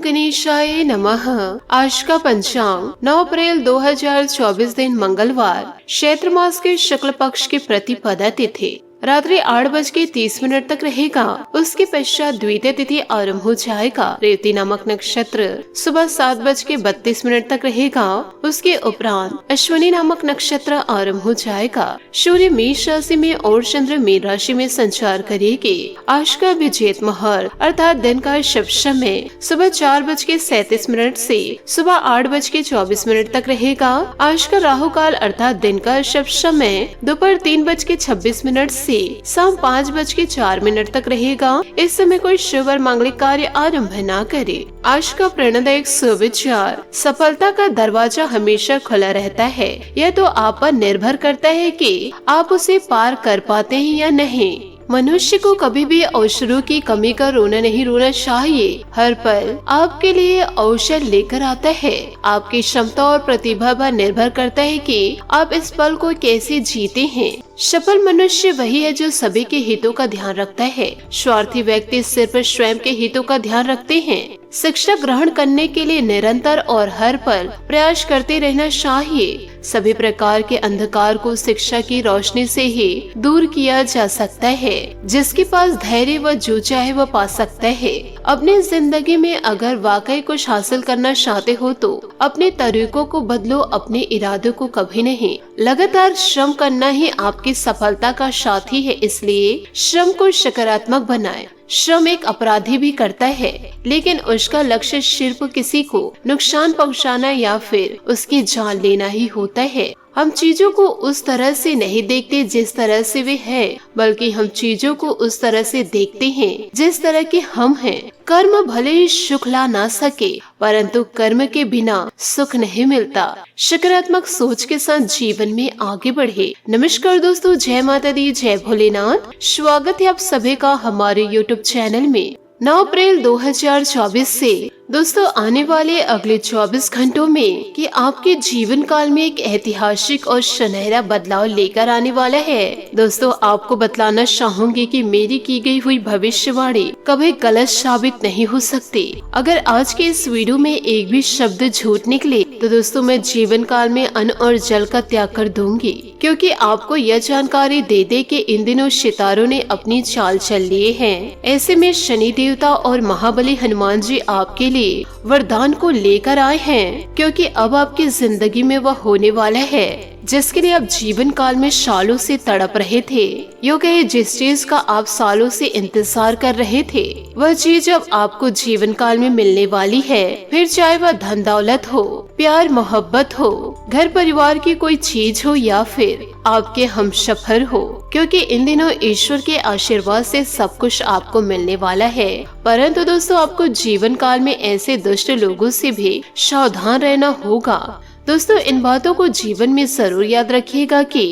गणेशाय नमः। आज का पंचांग 9 अप्रैल 2024 दिन मंगलवार, चैत्र मास के शुक्ल पक्ष की प्रतिपदा तिथि रात्रि 8:30 तक रहेगा। उसके पश्चात द्वितीय तिथि आरंभ हो जाएगा। रेवती नामक नक्षत्र सुबह 7:32 तक रहेगा। उसके उपरांत अश्विनी नामक नक्षत्र आरंभ हो जाएगा। सूर्य मेष राशि में और चंद्र मीन राशि में संचार करेगी। आज का विजेत मुहूर्त अर्थात दिन का शुभ समय सुबह 4:37 से सुबह 8:24 तक रहेगा। आज का राहु काल अर्थात दिन का शुभ समय दोपहर 3:26 से शाम 5:04 तक रहेगा। इस समय कोई शुभ और मांगलिक कार्य आरंभ न करे। आज का प्रेरणादायक सुविचार, सफलता का दरवाजा हमेशा खुला रहता है। यह तो आप पर निर्भर करता है कि आप उसे पार कर पाते हैं या नहीं। मनुष्य को कभी भी अवसरों की कमी का रोना नहीं रोना चाहिए। हर पल आपके लिए अवसर लेकर आता है। आपकी क्षमता और प्रतिभा पर निर्भर करता है कि आप इस पल को कैसे जीते हैं। सफल मनुष्य वही है जो सभी के हितों का ध्यान रखता है। स्वार्थी व्यक्ति सिर्फ स्वयं के हितों का ध्यान रखते हैं। शिक्षा ग्रहण करने के लिए निरंतर और हर पल प्रयास करते रहना चाहिए। सभी प्रकार के अंधकार को शिक्षा की रोशनी से ही दूर किया जा सकता है। जिसके पास धैर्य व जो चाहे वह पा सकता है। अपनी जिंदगी में अगर वाकई कुछ हासिल करना चाहते हो तो अपने तरीकों को बदलो, अपने इरादों को कभी नहीं। लगातार श्रम करना ही आपकी सफलता का साथी है, इसलिए श्रम को सकारात्मक बनाएं। श्रम एक अपराधी भी करता है, लेकिन उसका लक्ष्य सिर्फ किसी को नुकसान पहुंचाना या फिर उसकी जान लेना ही होता है। हम चीजों को उस तरह से नहीं देखते जिस तरह से वे हैं, बल्कि हम चीजों को उस तरह से देखते हैं जिस तरह के हम हैं। कर्म भले ही सुख ला ना सके, परंतु कर्म के बिना सुख नहीं मिलता। सकारात्मक सोच के साथ जीवन में आगे बढ़े। नमस्कार दोस्तों, जय माता दी, जय भोलेनाथ। स्वागत है आप सभी का हमारे YouTube चैनल में। 9 अप्रैल 2024 से दोस्तों आने वाले अगले 24 घंटों में कि आपके जीवन काल में एक ऐतिहासिक और सुनहरा बदलाव लेकर आने वाला है। दोस्तों आपको बतलाना चाहूंगी कि मेरी की गई हुई भविष्यवाणी कभी गलत साबित नहीं हो सकती। अगर आज के इस वीडियो में एक भी शब्द झूठ निकले तो दोस्तों मैं जीवन काल में अन्न और जल का त्याग कर दूंगी, क्योंकि आपको यह जानकारी दे दे कि इन दिनों सितारों ने अपनी चाल चल लिए हैं। ऐसे में शनि देवता और महाबली हनुमान जी आपके लिए वरदान को लेकर आए हैं, क्योंकि अब आपकी जिंदगी में वह होने वाला है जिसके लिए आप जीवन काल में सालों से तड़प रहे थे। यो कहे जिस चीज का आप सालों से इंतजार कर रहे थे वह चीज अब आपको जीवन काल में मिलने वाली है। फिर चाहे वह धन दौलत हो, प्यार मोहब्बत हो, घर परिवार की कोई चीज हो या फिर आपके हमसफर हो, क्योंकि इन दिनों ईश्वर के आशीर्वाद से सब कुछ आपको मिलने वाला है। परंतु दोस्तों आपको जीवन काल में ऐसे दुष्ट लोगों से भी सावधान रहना होगा। दोस्तों इन बातों को जीवन में जरूर याद रखिएगा कि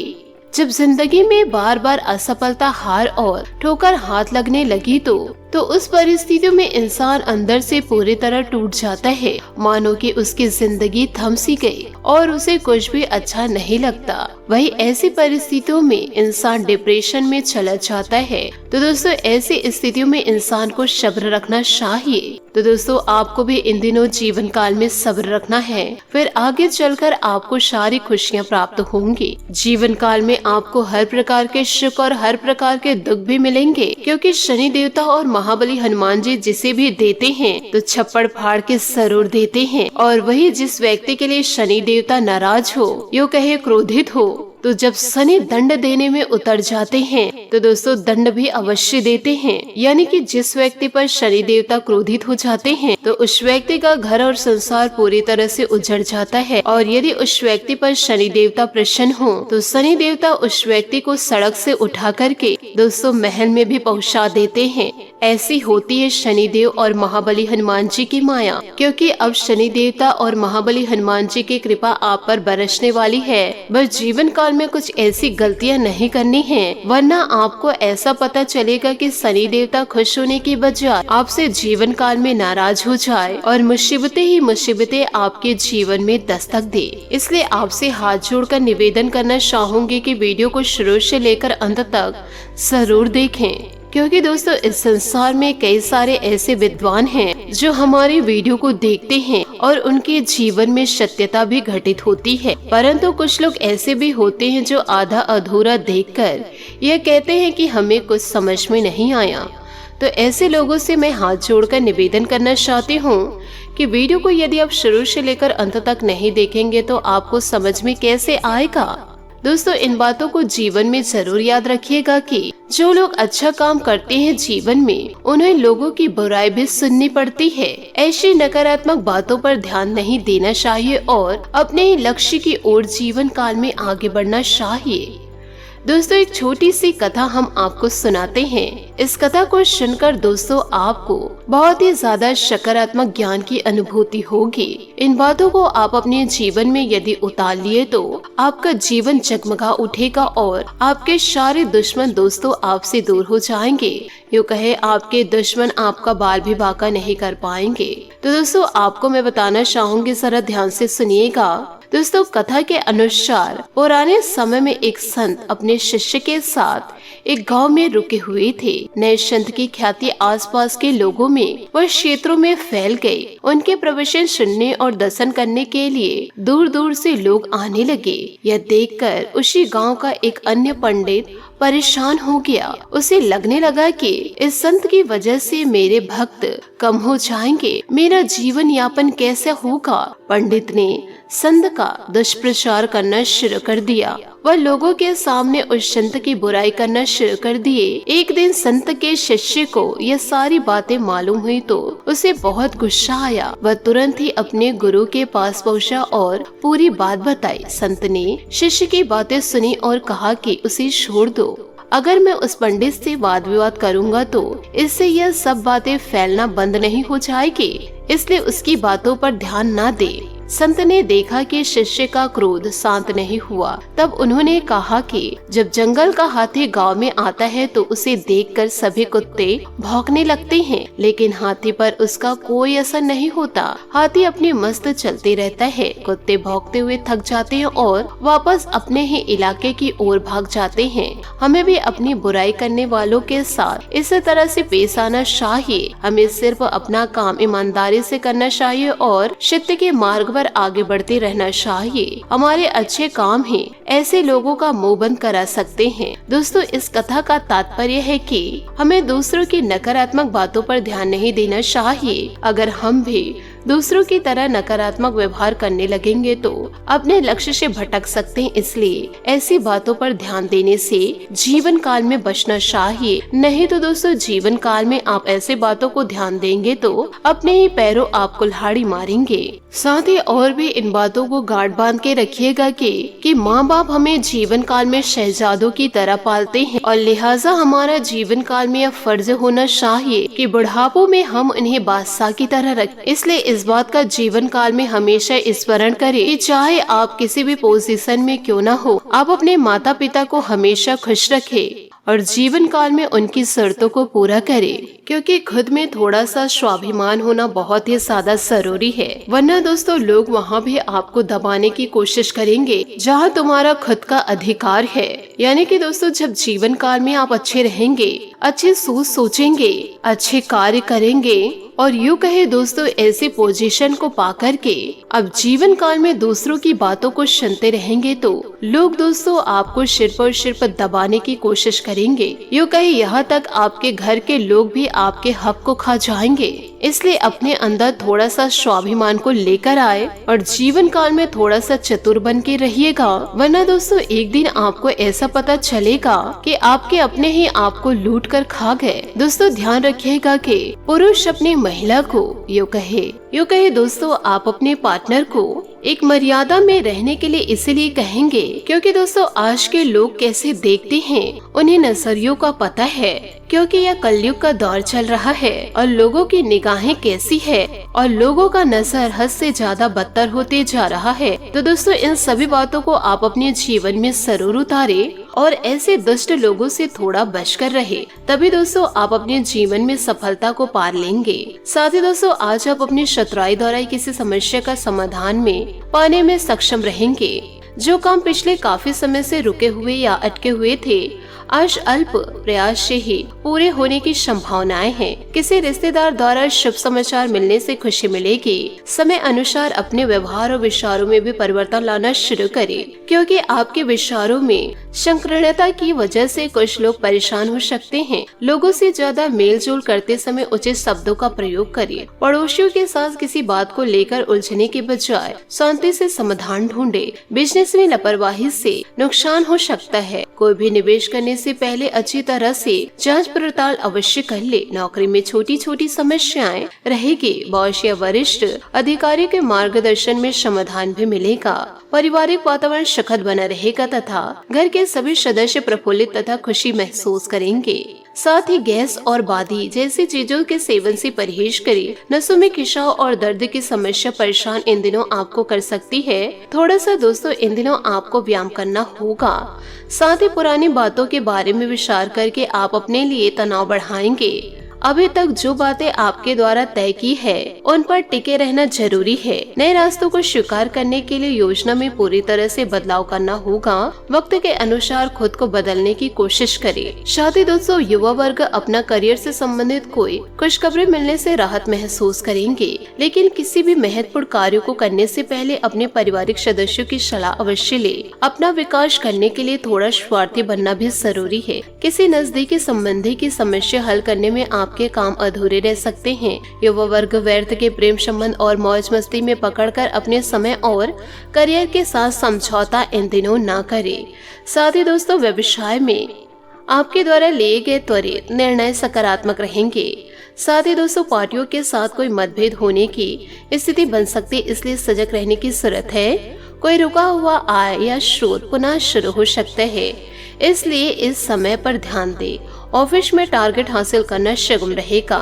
जब जिंदगी में बार बार असफलता, हार और ठोकर हाथ लगने लगी तो उस परिस्थितियों में इंसान अंदर से पूरी तरह टूट जाता है। मानो कि उसकी जिंदगी थम सी गई और उसे कुछ भी अच्छा नहीं लगता। वही ऐसी परिस्थितियों में इंसान डिप्रेशन में चला जाता है। तो दोस्तों ऐसी स्थितियों में इंसान को सब्र रखना चाहिए। तो दोस्तों आपको भी इन दिनों जीवन काल में सब्र रखना है, फिर आगे चलकर आपको सारी खुशियाँ प्राप्त होंगी। जीवन काल में आपको हर प्रकार के सुख और हर प्रकार के दुख भी मिलेंगे, क्योंकि शनि देवता और महाबली हनुमान जी जिसे भी देते हैं तो छप्पड़ फाड़ के जरूर देते हैं। और वही जिस व्यक्ति के लिए शनि देवता नाराज हो, यो कहे क्रोधित हो, तो जब शनि दंड देने में उतर जाते हैं तो दोस्तों दंड भी अवश्य देते हैं। यानी कि जिस व्यक्ति पर शनि देवता क्रोधित हो जाते हैं तो उस व्यक्ति का घर और संसार पूरी तरह से उजड़ जाता है। और यदि उस व्यक्ति पर शनि देवता प्रसन्न हो तो शनि देवता उस व्यक्ति को सड़क से उठा करके दोस्तों महल में भी पहुंचा देते हैं। ऐसी होती है शनि देव और महाबली हनुमान जी की माया, क्योंकि अब शनि देवता और महाबली हनुमान जी की कृपा आप पर बरसने वाली है। बस जीवन काल में कुछ ऐसी गलतियां नहीं करनी है, वरना आपको ऐसा पता चलेगा कि शनि देवता खुश होने की बजाय आपसे जीवन काल में नाराज हो जाए और मुसीबतें ही मुसीबतें आपके जीवन में दस्तक दे। इसलिए आपसे हाथ जोड़कर निवेदन करना चाहूंगी कि वीडियो को शुरू से लेकर अंत तक जरूर देखें। क्योंकि दोस्तों इस संसार में कई सारे ऐसे विद्वान हैं जो हमारे वीडियो को देखते हैं और उनके जीवन में सत्यता भी घटित होती है, परंतु कुछ लोग ऐसे भी होते हैं जो आधा अधूरा देखकर यह कहते हैं कि हमें कुछ समझ में नहीं आया। तो ऐसे लोगों से मैं हाथ जोड़कर निवेदन करना चाहती हूँ कि वीडियो को यदि आप शुरू से लेकर अंत तक नहीं देखेंगे तो आपको समझ में कैसे आएगा। दोस्तों इन बातों को जीवन में जरूर याद रखिएगा कि जो लोग अच्छा काम करते हैं जीवन में, उन्हें लोगों की बुराई भी सुननी पड़ती है। ऐसी नकारात्मक बातों पर ध्यान नहीं देना चाहिए और अपने ही लक्ष्य की ओर जीवन काल में आगे बढ़ना चाहिए। दोस्तों एक छोटी सी कथा हम आपको सुनाते हैं। इस कथा को सुनकर दोस्तों आपको बहुत ही ज्यादा सकारात्मक ज्ञान की अनुभूति होगी। इन बातों को आप अपने जीवन में यदि उतार लिए तो आपका जीवन जगमगा उठेगा और आपके सारे दुश्मन दोस्तों आपसे दूर हो जाएंगे। यूँ कहे आपके दुश्मन आपका बाल भी बांका नहीं कर पाएंगे। तो दोस्तों आपको मैं बताना चाहूंगी, जरा ध्यान से सुनिएगा। दोस्तों कथा के अनुसार पुराने समय में एक संत अपने शिष्य के साथ एक गांव में रुके हुए थे। नए संत की ख्याति आसपास के लोगों में व क्षेत्रों में फैल गई। उनके प्रवचन सुनने और दर्शन करने के लिए दूर दूर से लोग आने लगे। यह देखकर उसी गांव का एक अन्य पंडित परेशान हो गया। उसे लगने लगा कि इस संत की वजह से मेरे भक्त कम हो जाएंगे, मेरा जीवन यापन कैसे होगा। पंडित ने संत का दुष्प्रचार करना शुरू कर दिया। वह लोगों के सामने उस संत की बुराई करना शुरू कर दिए। एक दिन संत के शिष्य को यह सारी बातें मालूम हुई तो उसे बहुत गुस्सा आया। वह तुरंत ही अपने गुरु के पास पहुंचा और पूरी बात बताई। संत ने शिष्य की बातें सुनी और कहा कि उसे छोड़ दो। अगर मैं उस पंडित से वाद विवाद करूंगा तो इससे यह सब बातें फैलना बंद नहीं हो जाएगी, इसलिए उसकी बातों पर ध्यान न दे। संत ने देखा कि शिष्य का क्रोध शांत नहीं हुआ। तब उन्होंने कहा कि जब जंगल का हाथी गांव में आता है तो उसे देखकर सभी कुत्ते भौंकने लगते हैं, लेकिन हाथी पर उसका कोई असर नहीं होता। हाथी अपने मस्त चलते रहता है। कुत्ते भौंकते हुए थक जाते हैं और वापस अपने ही इलाके की ओर भाग जाते हैं। हमें भी अपनी बुराई करने वालों के साथ इसी तरह से पेश आना चाहिए। हमें सिर्फ अपना काम ईमानदारी से करना चाहिए और सत्य के मार्ग आगे बढ़ते रहना चाहिए। हमारे अच्छे काम ही ऐसे लोगों का मुंह बंद करा सकते हैं। दोस्तों इस कथा का तात्पर्य है कि हमें दूसरों की नकारात्मक बातों पर ध्यान नहीं देना चाहिए। अगर हम भी दूसरों की तरह नकारात्मक व्यवहार करने लगेंगे तो अपने लक्ष्य से भटक सकते हैं। इसलिए ऐसी बातों पर ध्यान देने से जीवन काल में बचना चाहिए। नहीं तो दोस्तों जीवन काल में आप ऐसे बातों को ध्यान देंगे तो अपने ही पैरों आप कुल्हाड़ी मारेंगे। साथ ही और भी इन बातों को गांठ बांध के रखिएगा कि माँ बाप हमें जीवन काल में शहजादों की तरह पालते हैं और लिहाजा हमारा जीवन काल में यह फर्ज होना चाहिए कि बुढ़ापों में हम उन्हें बादशाह की तरह रखें। इसलिए इस बात का जीवन काल में हमेशा स्मरण करें कि चाहे आप किसी भी पोजीशन में क्यों न हो, आप अपने माता पिता को हमेशा खुश रखें और जीवन काल में उनकी शर्तों को पूरा करें, क्योंकि खुद में थोड़ा सा स्वाभिमान होना बहुत ही ज्यादा जरूरी है। वरना दोस्तों लोग वहाँ भी आपको दबाने की कोशिश करेंगे जहाँ तुम्हारा खुद का अधिकार है। यानी कि दोस्तों जब जीवन काल में आप अच्छे रहेंगे, अच्छे सोचेंगे, अच्छे कार्य करेंगे और यूँ कहे दोस्तों ऐसे पोजीशन को पाकर के अब जीवन काल में दूसरों की बातों को सुनते रहेंगे तो लोग दोस्तों आपको सिर पर सिर पर दबाने की कोशिश करेंगे। यूँ कहे यहाँ तक आपके घर के लोग भी आपके हक को खा जाएंगे। इसलिए अपने अंदर थोड़ा सा स्वाभिमान को लेकर आए और जीवन काल में थोड़ा सा चतुर बन के रहिएगा। वरना दोस्तों एक दिन आपको ऐसा पता चलेगा कि आपके अपने ही आपको लूट कर खा गए। दोस्तों ध्यान रखिएगा कि पुरुष अपनी महिला को यूँ कहे दोस्तों आप अपने पार्टनर को एक मर्यादा में रहने के लिए इसलिए कहेंगे क्योंकि दोस्तों आज के लोग कैसे देखते हैं उन्हें नजरियों का पता है, क्योंकि यह कलयुग का दौर चल रहा है और लोगों की निगाहें कैसी है और लोगों का नजर हद से ज्यादा बदतर होते जा रहा है। तो दोस्तों इन सभी बातों को आप अपने जीवन में जरूर उतारे और ऐसे दुष्ट लोगों से थोड़ा बचकर रहे, तभी दोस्तों आप अपने जीवन में सफलता को पार लेंगे। साथ ही दोस्तों आज आप अपनी चतुराई द्वारा किसी समस्या का समाधान में पाने में सक्षम रहेंगे। जो काम पिछले काफी समय से रुके हुए या अटके हुए थे, आज अल्प प्रयास से ही पूरे होने की संभावनाएं हैं। किसी रिश्तेदार द्वारा शुभ समाचार मिलने से खुशी मिलेगी। समय अनुसार अपने व्यवहार और विचारों में भी परिवर्तन लाना शुरू करें, क्योंकि आपके विचारों में संकीर्णता की वजह से कुछ लोग परेशान हो सकते हैं। लोगों से ज्यादा मेल जोल करते समय उचित शब्दों का प्रयोग करिए। पड़ोसियों के साथ किसी बात को लेकर उलझने के बजाय शांति से समाधान ढूंढे। बिजनेस में लापरवाही से नुकसान हो सकता है। कोई भी निवेश करने से पहले अच्छी तरह से जांच पड़ताल अवश्य कर ले। नौकरी में छोटी छोटी समस्याएं रहेगी। बॉस या वरिष्ठ अधिकारी के मार्गदर्शन में समाधान भी मिलेगा। पारिवारिक वातावरण सुखद बना रहेगा तथा घर के सभी सदस्य प्रफुल्लित तथा खुशी महसूस करेंगे। साथ ही गैस और बादी जैसी चीजों के सेवन से परहेज करें। नसों में खिंचाव और दर्द की समस्या परेशान इन दिनों आपको कर सकती है। थोड़ा सा दोस्तों इन दिनों आपको व्यायाम करना होगा। साथ ही पुरानी बातों के बारे में विचार करके आप अपने लिए तनाव बढ़ाएंगे। अभी तक जो बातें आपके द्वारा तय की है उन पर टिके रहना जरूरी है। नए रास्तों को स्वीकार करने के लिए योजना में पूरी तरह से बदलाव करना होगा। वक्त के अनुसार खुद को बदलने की कोशिश करें। साथ ही दोस्तों युवा वर्ग अपना करियर से संबंधित कोई खुशखबरी मिलने से राहत महसूस करेंगे, लेकिन किसी भी महत्वपूर्ण कार्य को करने से पहले अपने पारिवारिक सदस्यों की सलाह अवश्य ले। अपना विकास करने के लिए थोड़ा स्वार्थी बनना भी जरूरी है। किसी नजदीकी संबंधी की समस्या हल करने में आपके काम अधूरे रह सकते हैं। युवा वर्ग व्यर्थ के प्रेम संबंध और मौज मस्ती में पकड़कर अपने समय और करियर के साथ समझौता इन दिनों ना करे। साथ ही दोस्तों व्यवसाय में आपके द्वारा लिए गए त्वरित निर्णय सकारात्मक रहेंगे। साथ ही दोस्तों पार्टियों के साथ कोई मतभेद होने की स्थिति बन सकती है, इसलिए सजग रहने की जरूरत है। कोई रुका हुआ आय या स्रोत पुनः शुरू हो सकता है, इसलिए इस समय पर ध्यान दें। ऑफिस में टारगेट हासिल करना सुगम रहेगा।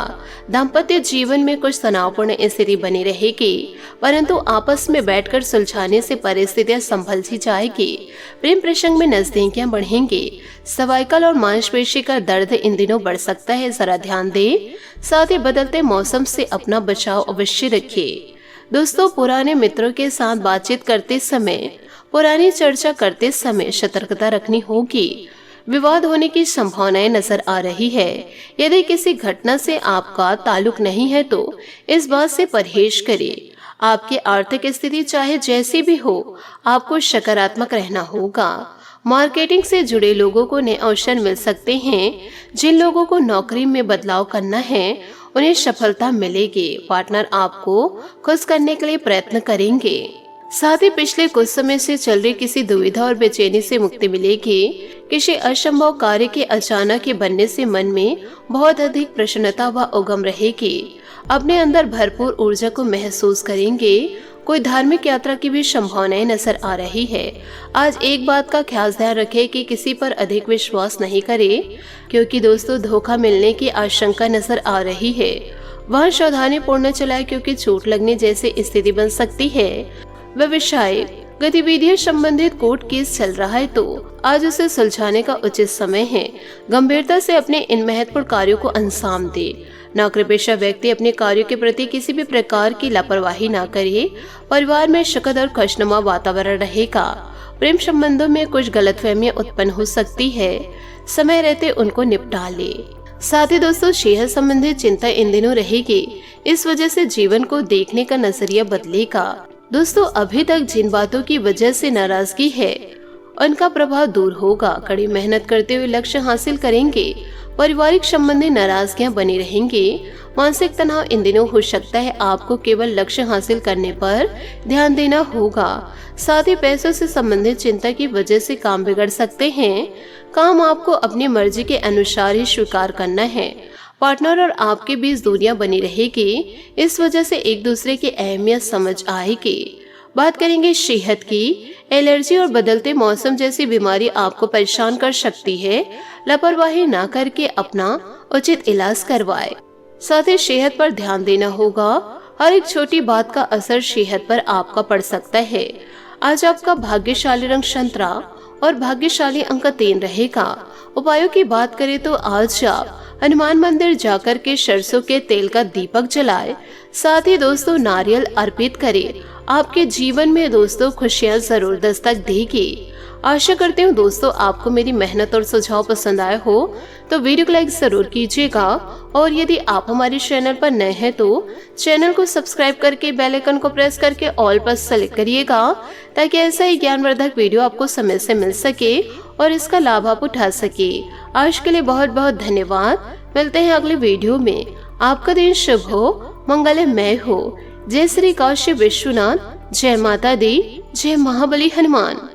दाम्पत्य जीवन में कुछ तनावपूर्ण स्थिति बनी रहेगी, परंतु आपस में बैठकर सुलझाने से परिस्थितियां संभल सी जाएगी। प्रेम प्रसंग में नजदीकियां बढ़ेंगी। सर्वाइकल और मांसपेशी का दर्द इन दिनों बढ़ सकता है, जरा ध्यान दें। साथ ही बदलते मौसम से अपना बचाव अवश्य रखिए। दोस्तों पुराने मित्रों के साथ बातचीत करते समय, पुरानी चर्चा करते समय सतर्कता रखनी होगी। विवाद होने की संभावनाएं नजर आ रही है। यदि किसी घटना से आपका ताल्लुक नहीं है तो इस बात से परहेज करें। आपकी आर्थिक स्थिति चाहे जैसी भी हो, आपको सकारात्मक रहना होगा। मार्केटिंग से जुड़े लोगों को नए अवसर मिल सकते हैं। जिन लोगों को नौकरी में बदलाव करना है उन्हें सफलता मिलेगी। पार्टनर आपको खुश करने के लिए प्रयत्न करेंगे। साथ ही पिछले कुछ समय से चल रही किसी दुविधा और बेचैनी से मुक्ति मिलेगी। किसी असंभव कार्य के अचानक ही बनने से मन में बहुत अधिक प्रसन्नता व उगम रहेगी। अपने अंदर भरपूर ऊर्जा को महसूस करेंगे। कोई धार्मिक यात्रा की भी संभावनाएं नजर आ रही है। आज एक बात का खास ध्यान रखें कि किसी पर अधिक विश्वास नहीं करें, क्योंकि दोस्तों धोखा मिलने की आशंका नजर आ रही है। वह सावधानी पूर्ण चलाए, क्योंकि चोट लगने जैसी स्थिति बन सकती है। व्यवसाय गतिविधियों संबंधित कोर्ट केस चल रहा है तो आज उसे सुलझाने का उचित समय है। गंभीरता से अपने इन महत्वपूर्ण कार्यों को अंजाम दे। नौकरी पेशा व्यक्ति अपने कार्यों के प्रति किसी भी प्रकार की लापरवाही न करे। परिवार में सुखद और खुशनुमा वातावरण रहेगा। प्रेम संबंधों में कुछ गलतफहमियां उत्पन्न हो सकती है, समय रहते उनको निपटा ले। साथ ही दोस्तों सेहत संबंधित चिंता इन दिनों रहेगी। इस वजह से जीवन को देखने का नजरिया बदलेगा। दोस्तों अभी तक जिन बातों की वजह से नाराजगी है उनका प्रभाव दूर होगा। कड़ी मेहनत करते हुए लक्ष्य हासिल करेंगे। पारिवारिक संबंधी नाराजगियां बनी रहेंगी। मानसिक तनाव इन दिनों हो सकता है। आपको केवल लक्ष्य हासिल करने पर ध्यान देना होगा। साथ ही पैसों से संबंधित चिंता की वजह से काम बिगड़ सकते हैं। काम आपको अपनी मर्जी के अनुसार ही स्वीकार करना है। पार्टनर और आपके बीच दूरियां बनी रहेगी। इस वजह से एक दूसरे की अहमियत समझ आएगी। बात करेंगे सेहत की। एलर्जी और बदलते मौसम जैसी बीमारी आपको परेशान कर सकती है। लापरवाही ना करके अपना उचित इलाज करवाए। साथ ही सेहत पर ध्यान देना होगा। हर एक छोटी बात का असर सेहत पर आपका पड़ सकता है। आज आपका भाग्यशाली रंग संतरा और भाग्यशाली अंक 3 रहेगा। उपायों की बात करें तो आज आप हनुमान मंदिर जाकर के सरसों के तेल का दीपक जलाए। साथ ही दोस्तों नारियल अर्पित करें। आपके जीवन में दोस्तों खुशियां जरूर दस्तक देगी। आशा करती हूँ दोस्तों आपको मेरी मेहनत और सुझाव पसंद आए हो तो वीडियो को लाइक जरूर कीजिएगा, और यदि आप हमारे चैनल पर नए हैं तो चैनल को सब्सक्राइब करके बेल आइकन को प्रेस करके ऑल पर सेलेक्ट करिएगा, ताकि ऐसा ही ज्ञानवर्धक वीडियो आपको समय से मिल सके और इसका लाभ आप उठा सके। आज के लिए बहुत बहुत धन्यवाद। मिलते हैं अगले वीडियो में। आपका दिन शुभ हो, मंगलमय हो। जय श्री काशी विश्वनाथ, जय माता दी, जय महाबली हनुमान।